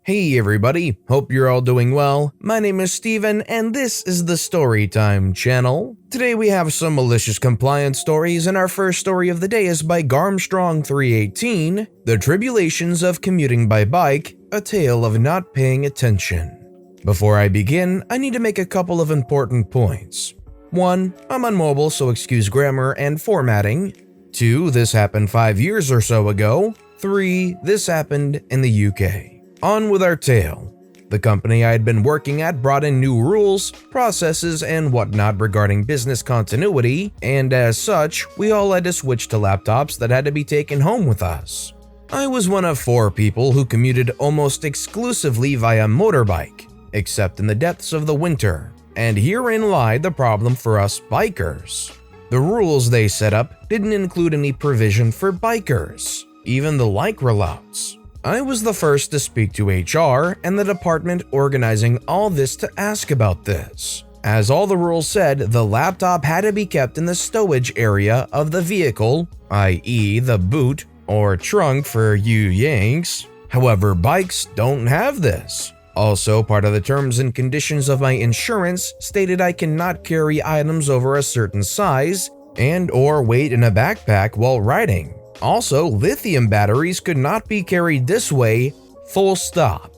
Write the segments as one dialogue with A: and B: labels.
A: Hey everybody, hope you're all doing well. My name is Steven and this is the Storytime channel. Today we have some malicious compliance stories and our first story of the day is by Garmstrong318, The Tribulations of Commuting by Bike, A Tale of Not Paying Attention. Before I begin, I need to make a couple of important points. 1. I'm on mobile, so excuse grammar and formatting. 2. This happened 5 years or so ago. 3. This happened in the UK. On with our tale. The company I had been working at brought in new rules, processes, and whatnot regarding business continuity, and as such, we all had to switch to laptops that had to be taken home with us. I was one of 4 people who commuted almost exclusively via motorbike, except in the depths of the winter, and herein lied the problem for us bikers. The rules they set up didn't include any provision for bikers, even the lycra louts. I was the first to speak to HR and the department organizing all this to ask about this. As all the rules said, the laptop had to be kept in the stowage area of the vehicle, i.e. the boot or trunk for you Yanks. However, bikes don't have this. Also, part of the terms and conditions of my insurance stated I cannot carry items over a certain size and or weight in a backpack while riding. Also, lithium batteries could not be carried this way, full stop.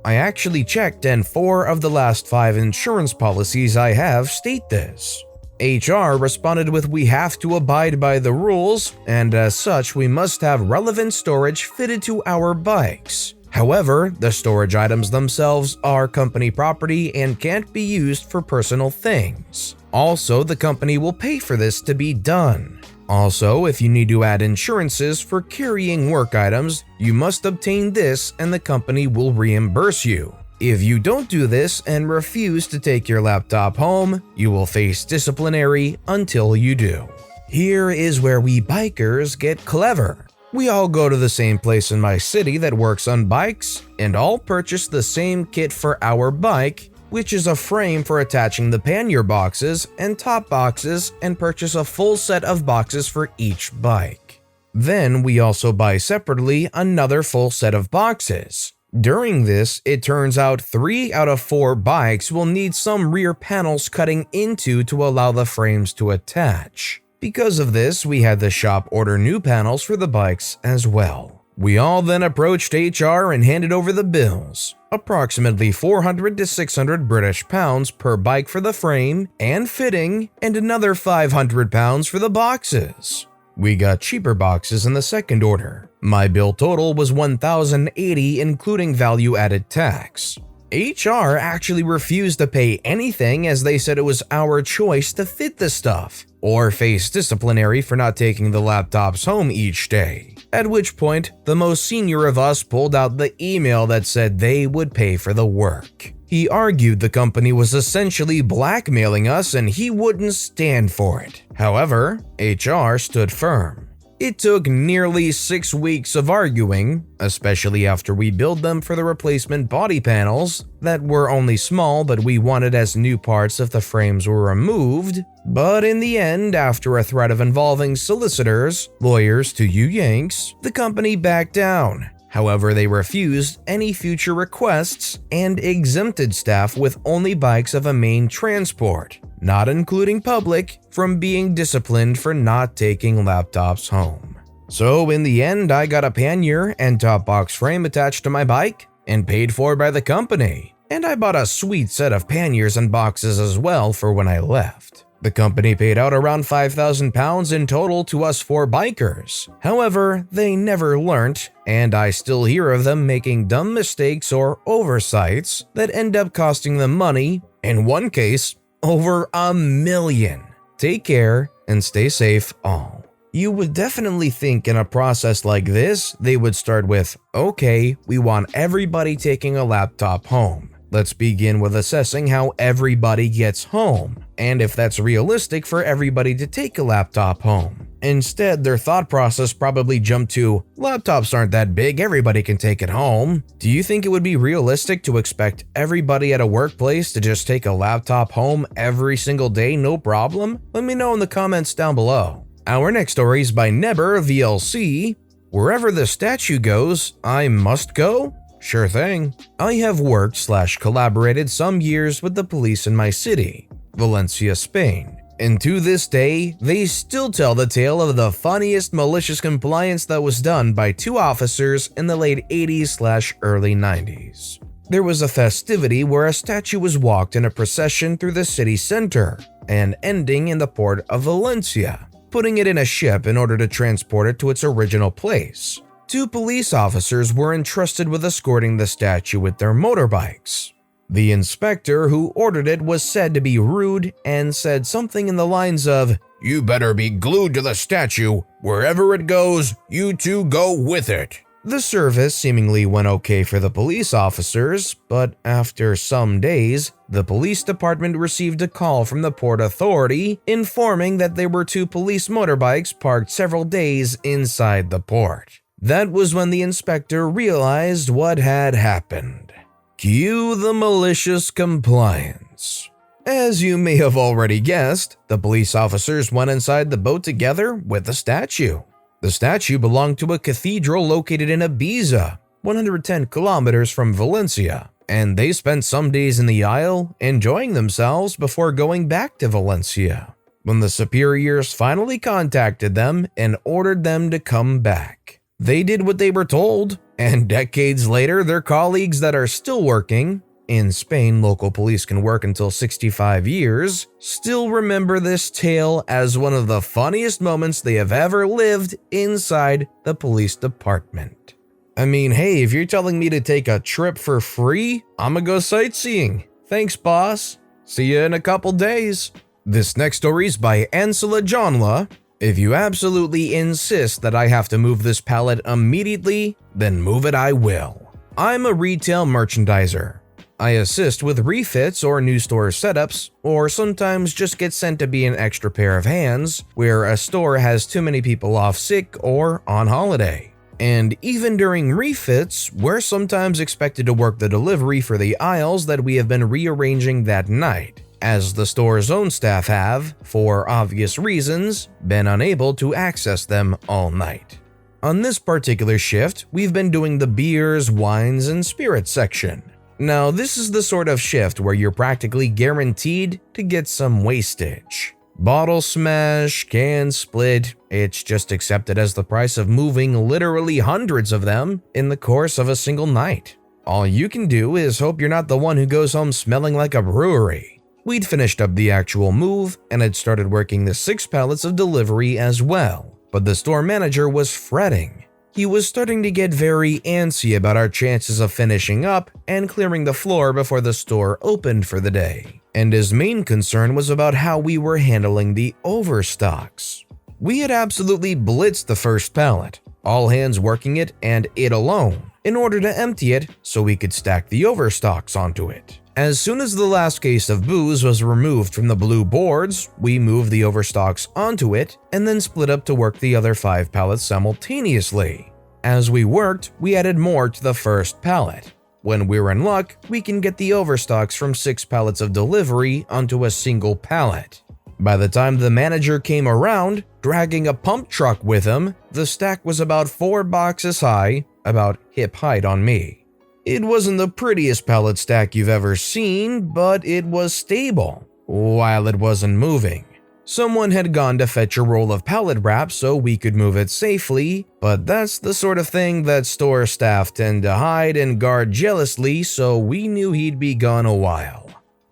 A: I actually checked and 4 of the last 5 insurance policies I have state this. HR responded with we have to abide by the rules and as such we must have relevant storage fitted to our bikes. However, the storage items themselves are company property and can't be used for personal things. Also, the company will pay for this to be done. Also, if you need to add insurances for carrying work items, you must obtain this and the company will reimburse you. If you don't do this and refuse to take your laptop home, you will face disciplinary until you do. Here is where we bikers get clever. We all go to the same place in my city that works on bikes and all purchase the same kit for our bike, which is a frame for attaching the pannier boxes and top boxes and purchase a full set of boxes for each bike. Then we also buy separately another full set of boxes. During this, it turns out 3 out of 4 bikes will need some rear panels cutting into to allow the frames to attach. Because of this, we had the shop order new panels for the bikes as well. We all then approached HR and handed over the bills, approximately 400 to 600 British pounds per bike for the frame and fitting, and another 500 pounds for the boxes. We got cheaper boxes in the second order. My bill total was 1,080 including value-added tax. HR actually refused to pay anything as they said it was our choice to fit the stuff, or face disciplinary for not taking the laptops home each day. At which point, the most senior of us pulled out the email that said they would pay for the work. He argued the company was essentially blackmailing us and he wouldn't stand for it. However, HR stood firm. It took nearly 6 weeks of arguing, especially after we billed them for the replacement body panels that were only small but we wanted as new parts if the frames were removed. But in the end, after a threat of involving solicitors, lawyers to you Yanks, the company backed down. However, they refused any future requests and exempted staff with only bikes of a main transport, not including public, from being disciplined for not taking laptops home. So in the end, I got a pannier and top box frame attached to my bike and paid for by the company. And I bought a sweet set of panniers and boxes as well for when I left. The company paid out around £5,000 in total to us 4 bikers. However, they never learnt, and I still hear of them making dumb mistakes or oversights that end up costing them money, in one case, over $1 million. Take care and stay safe all. You would definitely think in a process like this, they would start with, okay, we want everybody taking a laptop home. Let's begin with assessing how everybody gets home, and if that's realistic for everybody to take a laptop home. Instead, their thought process probably jumped to, laptops aren't that big, everybody can take it home. Do you think it would be realistic to expect everybody at a workplace to just take a laptop home every single day, no problem? Let me know in the comments down below. Our next story is by Neber VLC. Wherever the statue goes, I must go? Sure thing. I have worked/collaborated some years with the police in my city, Valencia, Spain. And to this day, they still tell the tale of the funniest malicious compliance that was done by two officers in the late 80s/early 90s. There was a festivity where a statue was walked in a procession through the city center and ending in the port of Valencia, putting it in a ship in order to transport it to its original place. Two police officers were entrusted with escorting the statue with their motorbikes. The inspector who ordered it was said to be rude and said something in the lines of, "You better be glued to the statue. Wherever it goes, you two go with it." The service seemingly went okay for the police officers, but after some days, the police department received a call from the Port Authority informing that there were two police motorbikes parked several days inside the port. That was when the inspector realized what had happened. Cue the malicious compliance. As you may have already guessed, the police officers went inside the boat together with the statue. The statue belonged to a cathedral located in Ibiza, 110 kilometers from Valencia, and they spent some days in the Isle enjoying themselves before going back to Valencia, when the superiors finally contacted them and ordered them to come back. They did what they were told, and decades later, their colleagues that are still working — in Spain, local police can work until 65 years — still remember this tale as one of the funniest moments they have ever lived inside the police department. I mean, hey, if you're telling me to take a trip for free, I'ma go sightseeing. Thanks, boss. See you in a couple days. This next story is by Ansela Johnla. If you absolutely insist that I have to move this pallet immediately, then move it I will. I'm a retail merchandiser. I assist with refits or new store setups, or sometimes just get sent to be an extra pair of hands where a store has too many people off sick or on holiday. And even during refits, we're sometimes expected to work the delivery for the aisles that we have been rearranging that night, as the store's own staff have, for obvious reasons, been unable to access them all night. On this particular shift, we've been doing the beers, wines, and spirits section. Now, this is the sort of shift where you're practically guaranteed to get some wastage. Bottle smash, can split, it's just accepted as the price of moving literally hundreds of them in the course of a single night. All you can do is hope you're not the one who goes home smelling like a brewery. We'd finished up the actual move and had started working the 6 pallets of delivery as well, but the store manager was fretting. He was starting to get very antsy about our chances of finishing up and clearing the floor before the store opened for the day, and his main concern was about how we were handling the overstocks. We had absolutely blitzed the first pallet, all hands working it and it alone, in order to empty it so we could stack the overstocks onto it. As soon as the last case of booze was removed from the blue boards, we moved the overstocks onto it and then split up to work the other 5 pallets simultaneously. As we worked, we added more to the first pallet. When we're in luck, we can get the overstocks from 6 pallets of delivery onto a single pallet. By the time the manager came around, dragging a pump truck with him, the stack was about 4 boxes high, about hip height on me. It wasn't the prettiest pallet stack you've ever seen, but it was stable, while it wasn't moving. Someone had gone to fetch a roll of pallet wrap so we could move it safely, but that's the sort of thing that store staff tend to hide and guard jealously, so we knew he'd be gone a while.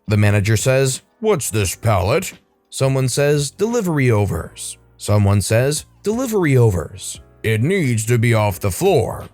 A: The manager says, "What's this pallet?" Someone says, "Delivery overs." Someone says, "Delivery overs. It needs to be off the floor."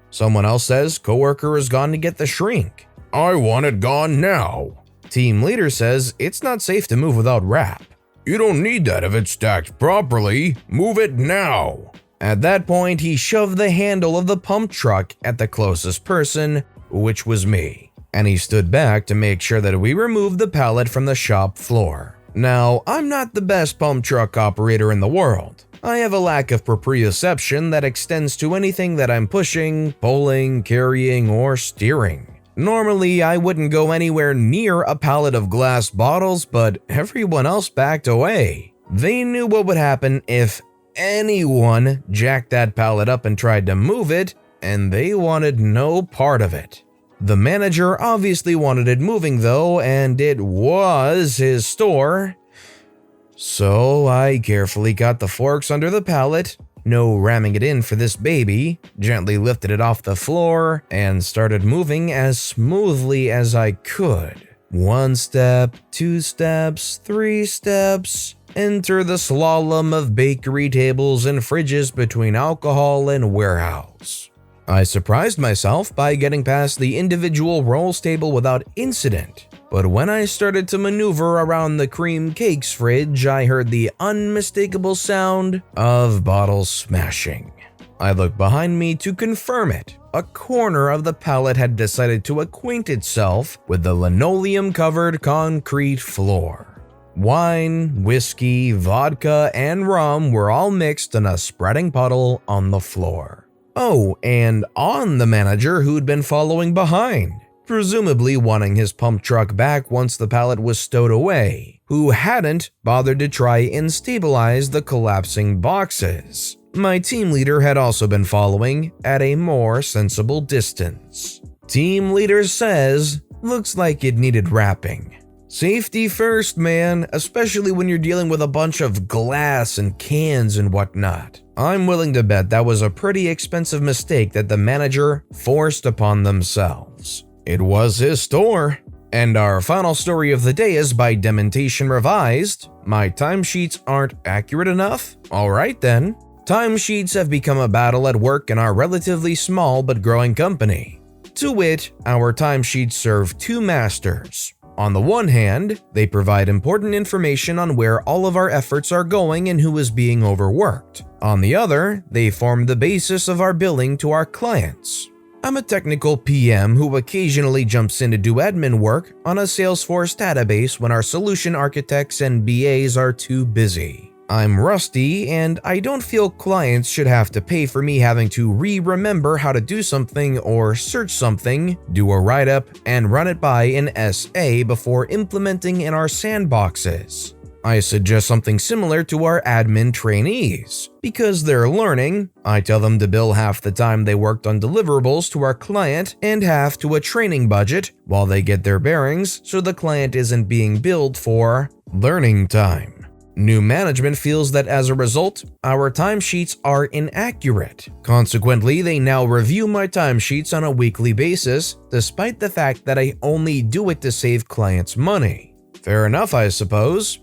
A: Someone else says, "Coworker has gone to get the shrink." "I want it gone now." Team leader says, "It's not safe to move without wrap." "You don't need that if it's stacked properly. Move it now." At that point, he shoved the handle of the pump truck at the closest person, which was me, and he stood back to make sure that we removed the pallet from the shop floor. Now, I'm not the best pump truck operator in the world. I have a lack of proprioception that extends to anything that I'm pushing, pulling, carrying, or steering. Normally, I wouldn't go anywhere near a pallet of glass bottles, but everyone else backed away. They knew what would happen if anyone jacked that pallet up and tried to move it. and they wanted no part of it. The manager obviously wanted it moving though, and it was his store. So I carefully got the forks under the pallet, no ramming it in for this baby, gently lifted it off the floor, and started moving as smoothly as I could. 1 step, 2 steps, 3 steps. Enter the slalom of bakery tables and fridges between alcohol and warehouse. I surprised myself by getting past the individual rolls table without incident, but when I started to maneuver around the cream cakes fridge, I heard the unmistakable sound of bottles smashing. I looked behind me to confirm it. A corner of the pallet had decided to acquaint itself with the linoleum-covered concrete floor. Wine, whiskey, vodka, and rum were all mixed in a spreading puddle on the floor. Oh, and on the manager who'd been following behind, presumably wanting his pump truck back once the pallet was stowed away, who hadn't bothered to try and stabilize the collapsing boxes. My team leader had also been following at a more sensible distance. Team leader says, looks like it needed wrapping. Safety first, man, especially when you're dealing with a bunch of glass and cans and whatnot. I'm willing to bet that was a pretty expensive mistake that the manager forced upon themselves. It was his store. And our final story of the day is by Dementation Revised. My timesheets aren't accurate enough? Alright then. Timesheets have become a battle at work in our relatively small but growing company. To wit, our timesheets serve two masters. On the one hand, they provide important information on where all of our efforts are going and who is being overworked. On the other, they form the basis of our billing to our clients. I'm a technical PM who occasionally jumps in to do admin work on a Salesforce database when our solution architects and BAs are too busy. I'm rusty, and I don't feel clients should have to pay for me having to remember how to do something or search something, do a write-up, and run it by an SA before implementing in our sandboxes. I suggest something similar to our admin trainees. Because they're learning, I tell them to bill half the time they worked on deliverables to our client and half to a training budget while they get their bearings so the client isn't being billed for learning time. New management feels that as a result, our timesheets are inaccurate. Consequently, they now review my timesheets on a weekly basis, despite the fact that I only do it to save clients money. Fair enough, I suppose.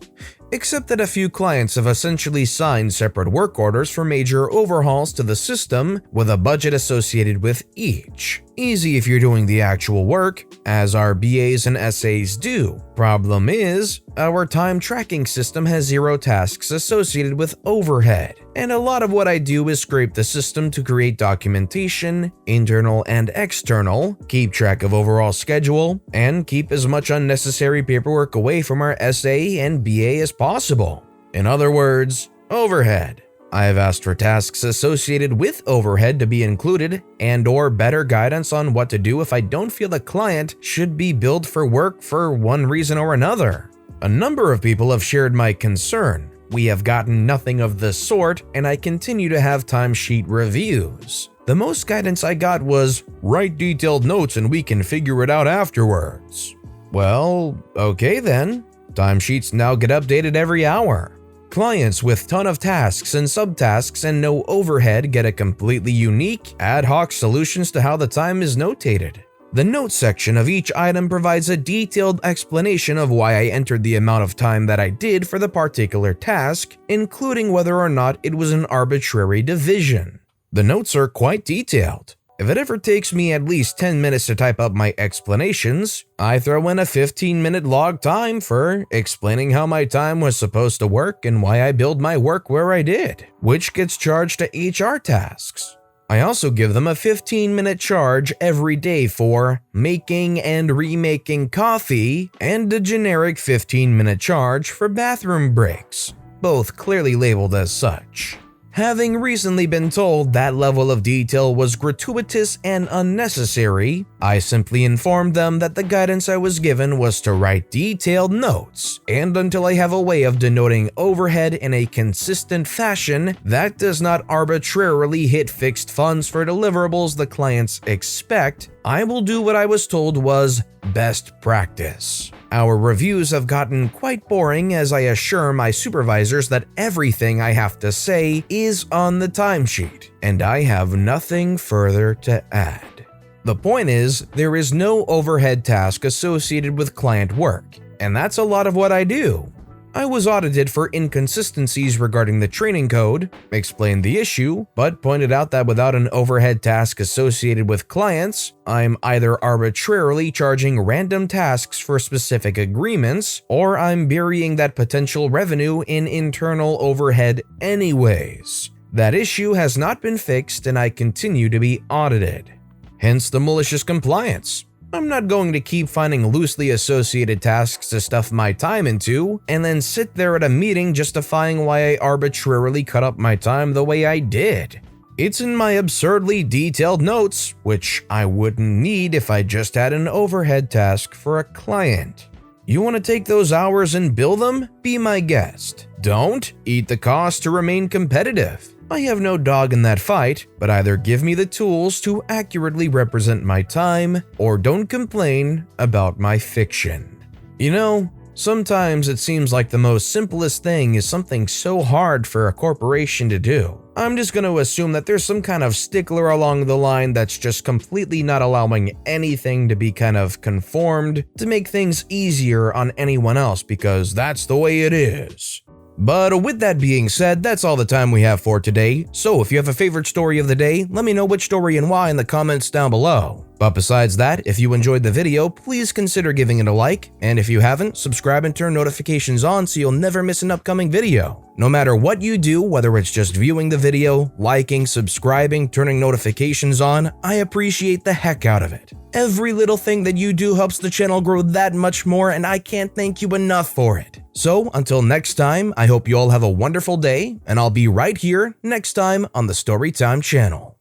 A: Except that a few clients have essentially signed separate work orders for major overhauls to the system with a budget associated with each. Easy if you're doing the actual work, as our BAs and SAs do. Problem is, our time tracking system has 0 tasks associated with overhead, and a lot of what I do is scrape the system to create documentation, internal and external, keep track of overall schedule, and keep as much unnecessary paperwork away from our SA and BA as possible. In other words, overhead. I have asked for tasks associated with overhead to be included and/or better guidance on what to do if I don't feel the client should be billed for work for one reason or another. A number of people have shared my concern. We have gotten nothing of the sort, and I continue to have timesheet reviews. The most guidance I got was, write detailed notes and we can figure it out afterwards. Well, okay then. Timesheets now get updated every hour. Clients with ton of tasks and subtasks and no overhead get a completely unique, ad hoc solutions to how the time is notated. The notes section of each item provides a detailed explanation of why I entered the amount of time that I did for the particular task, including whether or not it was an arbitrary division. The notes are quite detailed. If it ever takes me at least 10 minutes to type up my explanations, I throw in a 15-minute log time for explaining how my time was supposed to work and why I billed my work where I did, which gets charged to HR tasks. I also give them a 15-minute charge every day for making and remaking coffee and a generic 15-minute charge for bathroom breaks, both clearly labeled as such. Having recently been told that level of detail was gratuitous and unnecessary, I simply informed them that the guidance I was given was to write detailed notes, and until I have a way of denoting overhead in a consistent fashion that does not arbitrarily hit fixed funds for deliverables the clients expect, I will do what I was told was best practice. Our reviews have gotten quite boring as I assure my supervisors that everything I have to say is on the timesheet, and I have nothing further to add. The point is, there is no overhead task associated with client work, and that's a lot of what I do. I was audited for inconsistencies regarding the training code, explained the issue, but pointed out that without an overhead task associated with clients, I'm either arbitrarily charging random tasks for specific agreements, or I'm burying that potential revenue in internal overhead anyways. That issue has not been fixed and I continue to be audited. Hence the malicious compliance. I'm not going to keep finding loosely associated tasks to stuff my time into, and then sit there at a meeting justifying why I arbitrarily cut up my time the way I did. It's in my absurdly detailed notes, which I wouldn't need if I just had an overhead task for a client. You want to take those hours and bill them? Be my guest. Don't eat the cost to remain competitive. I have no dog in that fight, but either give me the tools to accurately represent my time, or don't complain about my fiction. You know, sometimes it seems like the most simplest thing is something so hard for a corporation to do. I'm just going to assume that there's some kind of stickler along the line that's just completely not allowing anything to be kind of conformed to make things easier on anyone else because that's the way it is. But with that being said, that's all the time we have for today. So if you have a favorite story of the day, let me know which story and why in the comments down below. But besides that, if you enjoyed the video, please consider giving it a like, and if you haven't, subscribe and turn notifications on so you'll never miss an upcoming video. No matter what you do, whether it's just viewing the video, liking, subscribing, turning notifications on, I appreciate the heck out of it. Every little thing that you do helps the channel grow that much more, and I can't thank you enough for it. So until next time, I hope you all have a wonderful day, and I'll be right here next time on the Storytime channel.